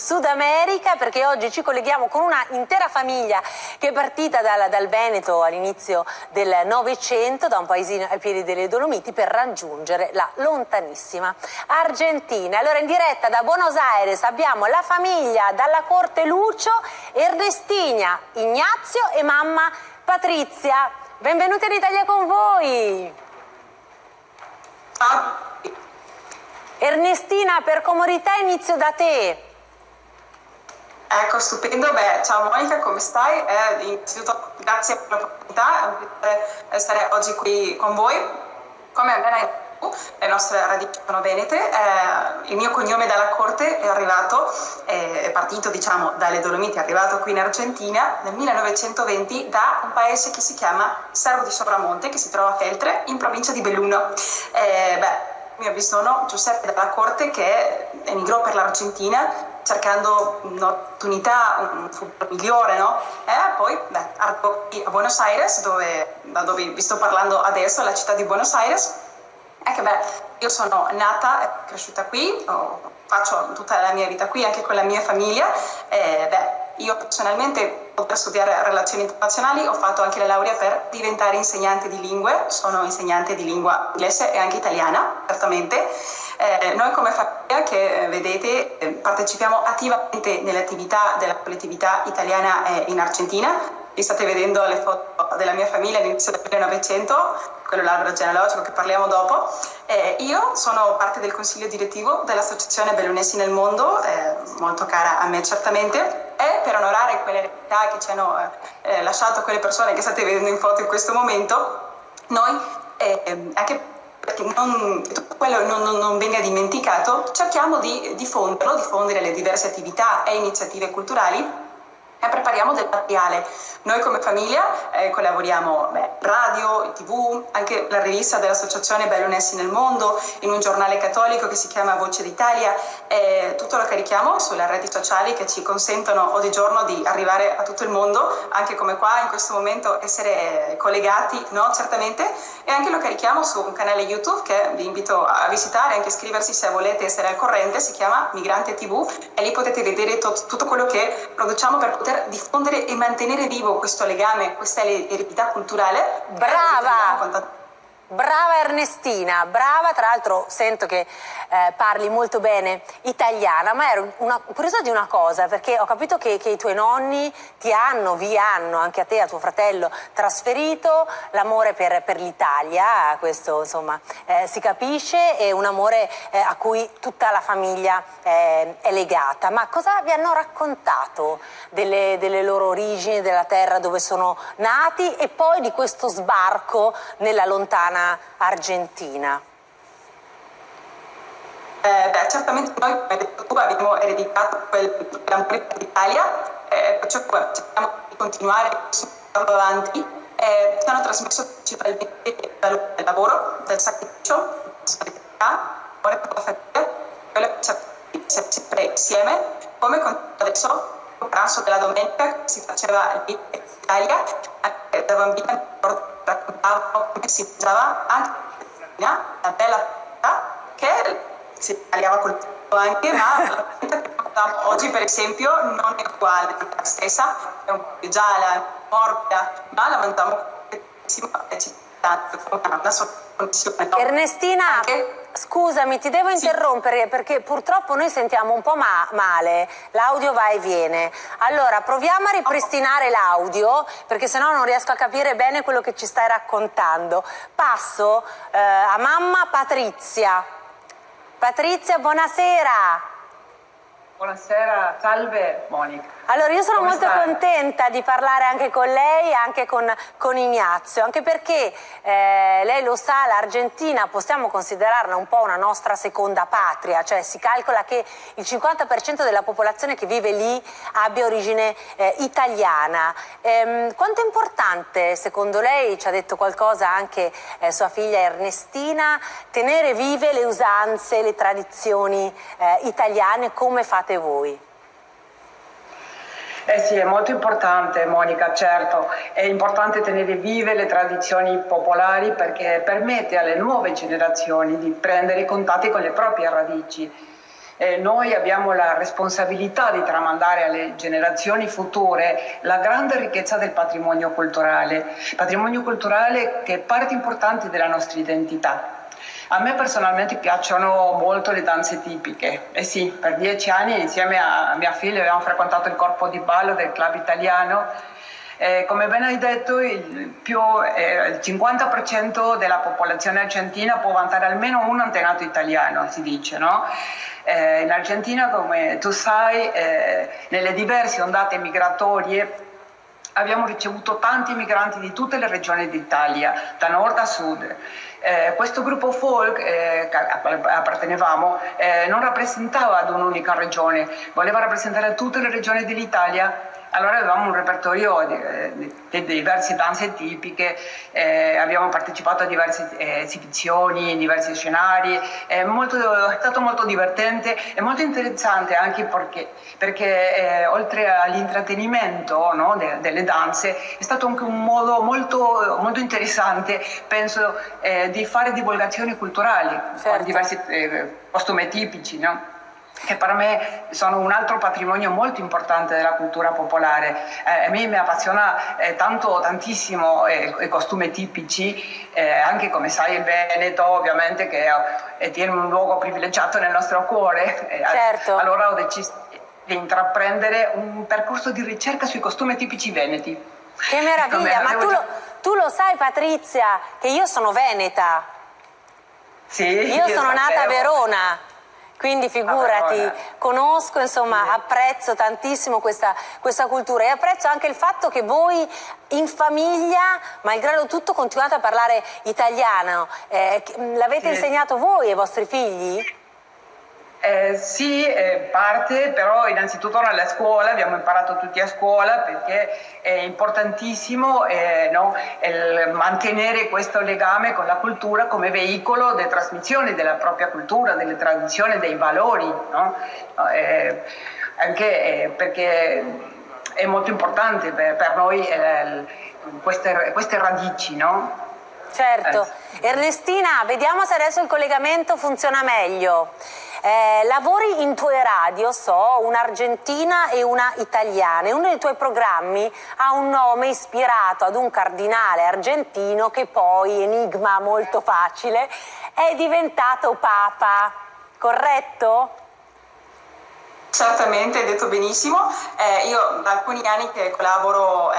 Sud America, perché oggi ci colleghiamo con una intera famiglia che è partita dal Veneto all'inizio del Novecento, da un paesino ai piedi delle Dolomiti, per raggiungere la lontanissima Argentina. Allora in diretta da Buenos Aires abbiamo la famiglia dalla corte Lucio, Ernestina, Ignazio e mamma Patrizia. Benvenuti in Italia con voi! Ernestina, per comodità inizio da te. Ecco, stupendo. Beh, ciao Monica, come stai? Innanzitutto grazie per l'opportunità di essere oggi qui con voi. Come appena detto, le nostre radici sono venete, il mio cognome dalla corte è arrivato, è partito diciamo dalle Dolomiti, è arrivato qui in Argentina nel 1920 da un paese che si chiama Cerro di Sopramonte, che si trova a Feltre, in provincia di Belluno. Mio bisnonno Giuseppe dalla corte, che emigrò per l'Argentina cercando un'opportunità, un futuro migliore, no? Poi arrivò qui a Buenos Aires, da dove vi sto parlando adesso, la città di Buenos Aires. Io sono nata e cresciuta qui, faccio tutta la mia vita qui, anche con la mia famiglia. Io personalmente, oltre a studiare relazioni internazionali, ho fatto anche la laurea per diventare insegnante di lingue. Sono insegnante di lingua inglese e anche italiana, certamente. Noi come famiglia, che vedete, partecipiamo attivamente nelle attività della collettività italiana in Argentina. Vi state vedendo le foto della mia famiglia all'inizio del 1900, quello l'albero genealogico che parliamo dopo. Io sono parte del consiglio direttivo dell'associazione Bellunesi nel Mondo, molto cara a me certamente, e per onorare quelle eredità che ci hanno lasciato quelle persone che state vedendo in foto in questo momento, noi, anche perché tutto quello non venga dimenticato, cerchiamo di diffondere le diverse attività e iniziative culturali e prepariamo del materiale. Noi come famiglia collaboriamo radio, tv, anche la rivista dell'associazione Bellunesi nel Mondo, in un giornale cattolico che si chiama Voce d'Italia, e tutto lo carichiamo sulle reti sociali che ci consentono oggigiorno di arrivare a tutto il mondo, anche come qua in questo momento essere collegati, no? Certamente, e anche lo carichiamo su un canale YouTube che vi invito a visitare, anche iscriversi se volete essere al corrente, si chiama Migrante TV, e lì potete vedere tutto quello che produciamo per poter diffondere e mantenere vivo questo legame, questa eredità culturale. Brava Ernestina, brava, tra l'altro sento che parli molto bene italiana, ma ero curiosa di una cosa, perché ho capito che i tuoi nonni vi hanno, anche a te, a tuo fratello, trasferito l'amore per l'Italia, questo insomma si capisce, è un amore a cui tutta la famiglia è legata. Ma cosa vi hanno raccontato delle loro origini, della terra dove sono nati e poi di questo sbarco nella lontana Argentina? Certamente noi, come hai detto tu, abbiamo ereditato l'amore per l'Italia, perciò cerchiamo di continuare avanti. Ci hanno trasmesso principalmente il valore del lavoro, del sacrificio, della solidarietà, l'amore per la famiglia, quello che cerchiamo sempre insieme, come adesso il pranzo della domenica che si faceva lì in Italia, anche da bambina raccontavano come si mangiava anche una bella frutta che si tagliava col tutto anche, ma la frutta che mangiamo oggi per esempio non è uguale, è la stessa, è un po' più gialla, morbida, ma la mangiamo benissimo e ci dà una soluzione. No? Ernestina, scusami, ti devo interrompere perché purtroppo noi sentiamo un po' male, l'audio va e viene. Allora, proviamo a ripristinare l'audio, perché sennò non riesco a capire bene quello che ci stai raccontando. Passo a mamma Patrizia. Patrizia, buonasera. Buonasera, salve Monica. Allora, io sono Come molto stai? contenta di parlare anche con lei e anche con Ignazio, anche perché lei lo sa, l'Argentina possiamo considerarla un po' una nostra seconda patria, cioè si calcola che il 50% della popolazione che vive lì abbia origine italiana. Quanto è importante, secondo lei, ci ha detto qualcosa anche sua figlia Ernestina, tenere vive le usanze, le tradizioni italiane come fate voi? Sì, è molto importante Monica, certo, è importante tenere vive le tradizioni popolari perché permette alle nuove generazioni di prendere contatti con le proprie radici. Noi abbiamo la responsabilità di tramandare alle generazioni future la grande ricchezza del patrimonio culturale che è parte importante della nostra identità. A me personalmente piacciono molto le danze tipiche. Eh sì, per 10 anni insieme a mia figlia abbiamo frequentato il corpo di ballo del club italiano. Come ben hai detto, il 50% della popolazione argentina può vantare almeno un antenato italiano, si dice, no? In Argentina, come tu sai, nelle diverse ondate migratorie abbiamo ricevuto tanti migranti di tutte le regioni d'Italia, da nord a sud. Questo gruppo folk a quale appartenevamo non rappresentava ad un'unica regione, voleva rappresentare tutte le regioni dell'Italia. Allora avevamo un repertorio di diverse danze tipiche, abbiamo partecipato a diverse esibizioni, diversi scenari, è stato molto divertente e molto interessante anche perché oltre all'intrattenimento, no, delle danze è stato anche un modo molto, molto interessante, penso, di fare divulgazioni culturali, certo, con diversi costumi tipici, no? Che per me sono un altro patrimonio molto importante della cultura popolare. A me mi appassiona tantissimo i costumi tipici, anche come sai il Veneto ovviamente che tiene un luogo privilegiato nel nostro cuore. Certo. Allora ho deciso di intraprendere un percorso di ricerca sui costumi tipici veneti. Che meraviglia, ma tu lo sai Patrizia che io sono veneta? Sì, io sono nata a Verona. Quindi figurati, conosco, insomma, sì, apprezzo tantissimo questa cultura e apprezzo anche il fatto che voi in famiglia, malgrado tutto, continuate a parlare italiano. L'avete insegnato voi ai vostri figli? Sì, parte, però innanzitutto nella scuola, abbiamo imparato tutti a scuola perché è importantissimo no, mantenere questo legame con la cultura come veicolo di trasmissione della propria cultura, delle tradizioni, dei valori, no? Anche perché è molto importante per noi queste radici, no? Certo. Ernestina, vediamo se adesso il collegamento funziona meglio. Lavori in 2 radio, so, una argentina e una italiana, e uno dei tuoi programmi ha un nome ispirato ad un cardinale argentino che poi, enigma molto facile, è diventato Papa, corretto? Certamente, hai detto benissimo. Io da alcuni anni che collaboro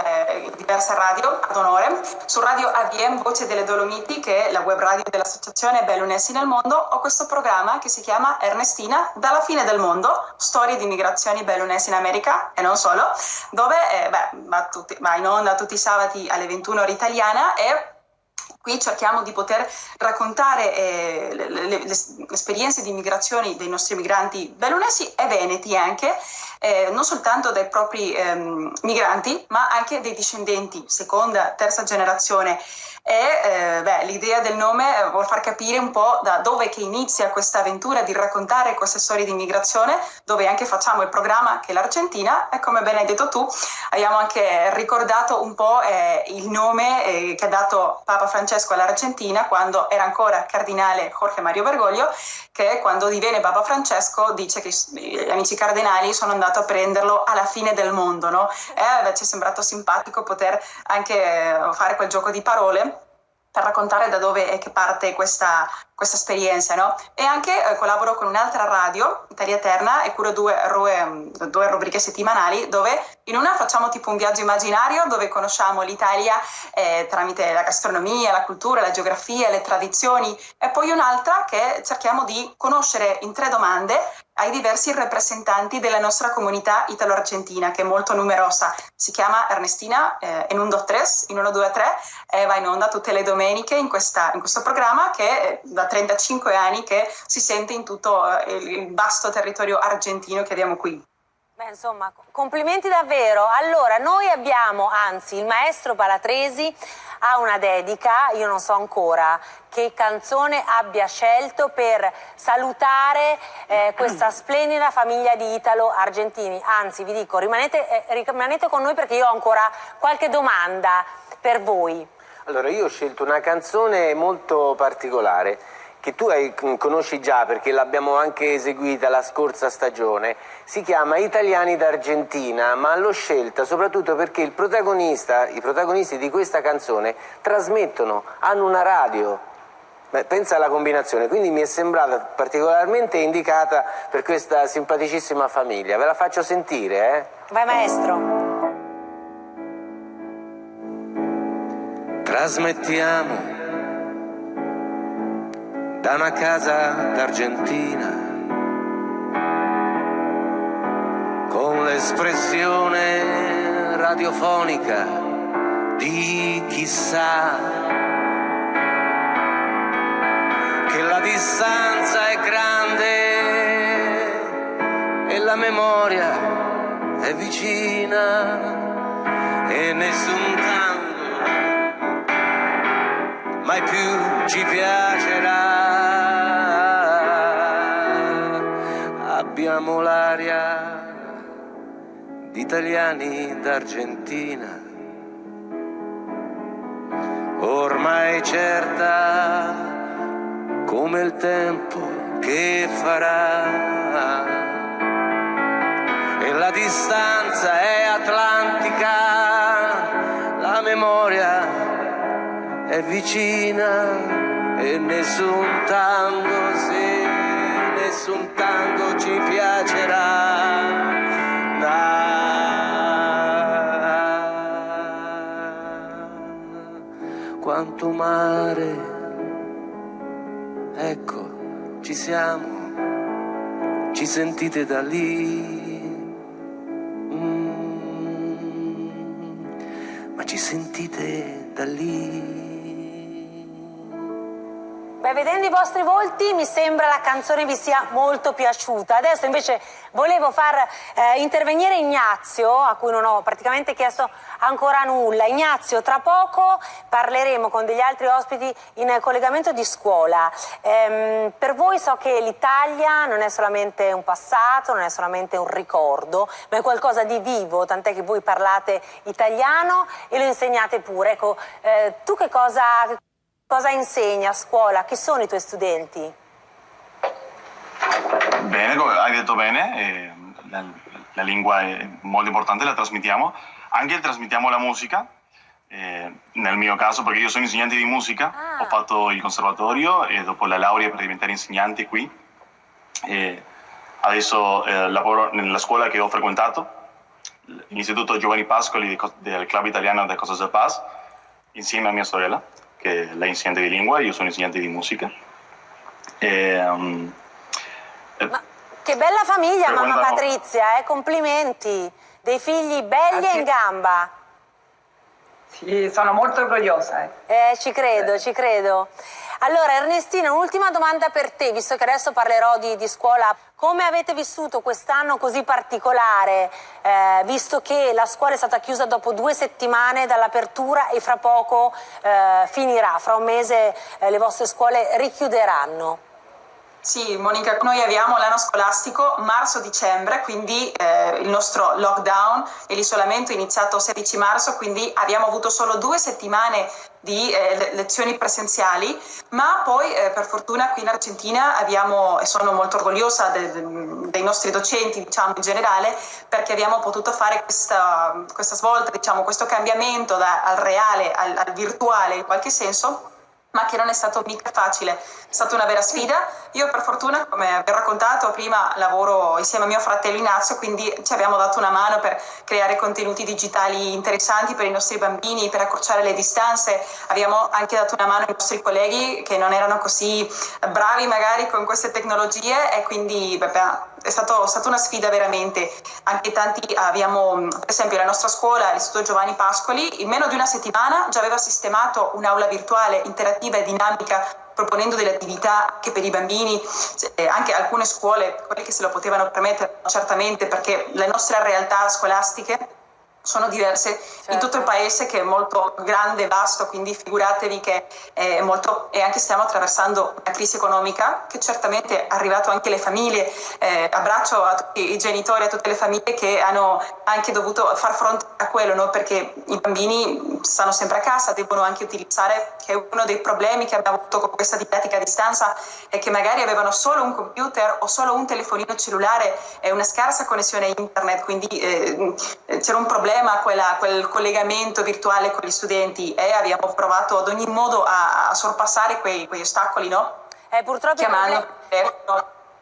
in diverse radio, ad onore, su Radio AVM Voce delle Dolomiti, che è la web radio dell'Associazione Bellunesi nel Mondo, ho questo programma che si chiama Ernestina, dalla fine del mondo, storie di migrazioni bellunesi in America e non solo, dove va in onda tutti i sabati alle 21 ore italiana e qui cerchiamo di poter raccontare le esperienze di migrazioni dei nostri migranti bellunesi e veneti anche, non soltanto dai propri migranti, ma anche dei discendenti, seconda, terza generazione. E l'idea del nome vuol far capire un po' da dove che inizia questa avventura di raccontare queste storie di immigrazione, dove anche facciamo il programma che è l'Argentina, e come ben hai detto tu abbiamo anche ricordato un po' il nome che ha dato Papa Francesco all'Argentina quando era ancora cardinale Jorge Mario Bergoglio, che quando diviene Papa Francesco dice che gli amici cardinali sono andati a prenderlo alla fine del mondo, no? E ci è sembrato simpatico poter anche fare quel gioco di parole per raccontare da dove è che parte questa esperienza, no? E anche collaboro con un'altra radio, Italia Eterna, e curo due rubriche settimanali dove in una facciamo tipo un viaggio immaginario dove conosciamo l'Italia tramite la gastronomia, la cultura, la geografia, le tradizioni, e poi un'altra che cerchiamo di conoscere in 3 domande ai diversi rappresentanti della nostra comunità italo-argentina, che è molto numerosa. Si chiama Ernestina in 1, 2, 3, in 1, 2, 3, e va in onda tutte le domeniche in questo programma che da 35 anni che si sente in tutto il vasto territorio argentino che abbiamo qui. Beh, insomma, complimenti davvero. Allora, noi abbiamo, anzi, il maestro Palatresi ha una dedica, io non so ancora che canzone abbia scelto per salutare questa splendida famiglia di italo-argentini. Anzi, vi dico, rimanete con noi perché io ho ancora qualche domanda per voi. Allora, io ho scelto una canzone molto particolare che tu conosci già perché l'abbiamo anche eseguita la scorsa stagione, si chiama Italiani d'Argentina, ma l'ho scelta soprattutto perché i protagonisti di questa canzone trasmettono, hanno una radio. Pensa alla combinazione, quindi mi è sembrata particolarmente indicata per questa simpaticissima famiglia. Ve la faccio sentire, Vai maestro. Trasmettiamo da una casa d'Argentina con l'espressione radiofonica di chi sa che la distanza è grande e la memoria è vicina e nessun tango mai più ci piacerà. Abbiamo l'aria di italiani d'Argentina, ormai certa come il tempo che farà. E la distanza è atlantica, la memoria è vicina e nessun tango, sì, nessun tango ci piacerà. Quanto mare, ecco, ci siamo, ci sentite da lì, ma ci sentite da lì. Beh, vedendo i vostri volti mi sembra la canzone vi sia molto piaciuta. Adesso invece volevo far intervenire Ignazio, a cui non ho praticamente chiesto ancora nulla. Ignazio, tra poco parleremo con degli altri ospiti in collegamento di scuola. Per voi so che l'Italia non è solamente un passato, non è solamente un ricordo, ma è qualcosa di vivo, tant'è che voi parlate italiano e lo insegnate pure. Ecco, tu che cosa insegni a scuola? Chi sono i tuoi studenti? Bene, come hai detto bene, la lingua è molto importante, la trasmettiamo, anche trasmettiamo la musica, nel mio caso perché io sono insegnante di musica, ho fatto il conservatorio e dopo la laurea per diventare insegnante qui, adesso lavoro nella scuola che ho frequentato, l'Istituto Giovanni Pascoli del Club Italiano de Cosas de Paz, insieme a mia sorella, che è la insegnante di lingua, io sono insegnante di musica. Ma che bella famiglia, mamma Patrizia, complimenti, dei figli belli e in gamba. Sì, sono molto orgogliosa. Ci credo, ci credo. Allora Ernestina, un'ultima domanda per te, visto che adesso parlerò di scuola. Come avete vissuto quest'anno così particolare, visto che la scuola è stata chiusa dopo 2 settimane dall'apertura e fra poco finirà, fra un mese le vostre scuole richiuderanno? Sì, Monica, noi abbiamo l'anno scolastico marzo-dicembre, quindi il nostro lockdown e l'isolamento è iniziato 16 marzo, quindi abbiamo avuto solo 2 settimane di lezioni presenziali, ma poi per fortuna qui in Argentina abbiamo, e sono molto orgogliosa dei nostri docenti, diciamo in generale, perché abbiamo potuto fare questa svolta, diciamo, questo cambiamento dal reale al virtuale in qualche senso, ma che non è stato mica facile, è stata una vera sfida. Io per fortuna, come vi ho raccontato prima, lavoro insieme a mio fratello Ignazio, quindi ci abbiamo dato una mano per creare contenuti digitali interessanti per i nostri bambini, per accorciare le distanze. Abbiamo anche dato una mano ai nostri colleghi che non erano così bravi magari con queste tecnologie e quindi è stata una sfida veramente. Anche tanti abbiamo, per esempio la nostra scuola, l'Istituto Giovanni Pascoli, in meno di una settimana già aveva sistemato un'aula virtuale interattiva e dinamica, proponendo delle attività che per i bambini, anche alcune scuole, quelle che se lo potevano permettere certamente, perché le nostre realtà scolastiche sono diverse in tutto il paese, che è molto grande e vasto, quindi figuratevi che è molto, e anche stiamo attraversando una crisi economica che certamente è arrivato anche alle famiglie. Abbraccio a tutti i genitori, a tutte le famiglie che hanno anche dovuto far fronte a quello, no? Perché i bambini stanno sempre a casa, devono anche utilizzare, che è uno dei problemi che abbiamo avuto con questa didattica a distanza, è che magari avevano solo un computer o solo un telefonino cellulare e una scarsa connessione a internet, quindi c'era un problema quel collegamento virtuale con gli studenti, e abbiamo provato ad ogni modo a sorpassare quegli ostacoli, no? Purtroppo Chiamando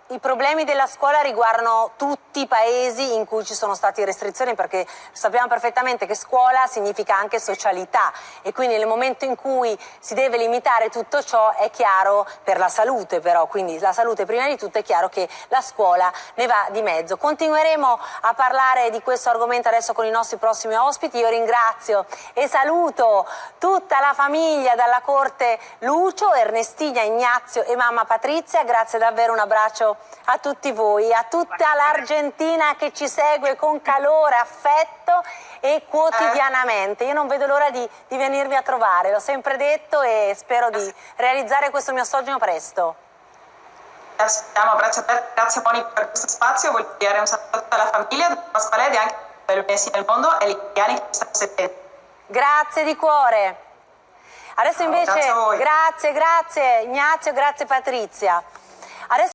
i problemi della scuola riguardano tutti i paesi in cui ci sono state restrizioni, perché sappiamo perfettamente che scuola significa anche socialità, e quindi nel momento in cui si deve limitare tutto ciò è chiaro, per la salute però, quindi la salute prima di tutto, è chiaro che la scuola ne va di mezzo. Continueremo a parlare di questo argomento adesso con i nostri prossimi ospiti. Io ringrazio e saluto tutta la famiglia dalla Corte Lucio, Ernestina, Ignazio e mamma Patrizia. Grazie davvero, un abbraccio a tutti voi, a tutta l'Argentina che ci segue con calore, affetto e quotidianamente. Io non vedo l'ora di venirvi a trovare, l'ho sempre detto, e spero di realizzare questo mio sogno presto. Grazie Monica per questo spazio, voglio inviare un saluto a tutta la famiglia di Pasqualedi, anche per l'Università del mondo e gli italiani che stanno seguendo. Grazie di cuore. Adesso invece, grazie a voi. grazie Ignazio, grazie Patrizia. Adesso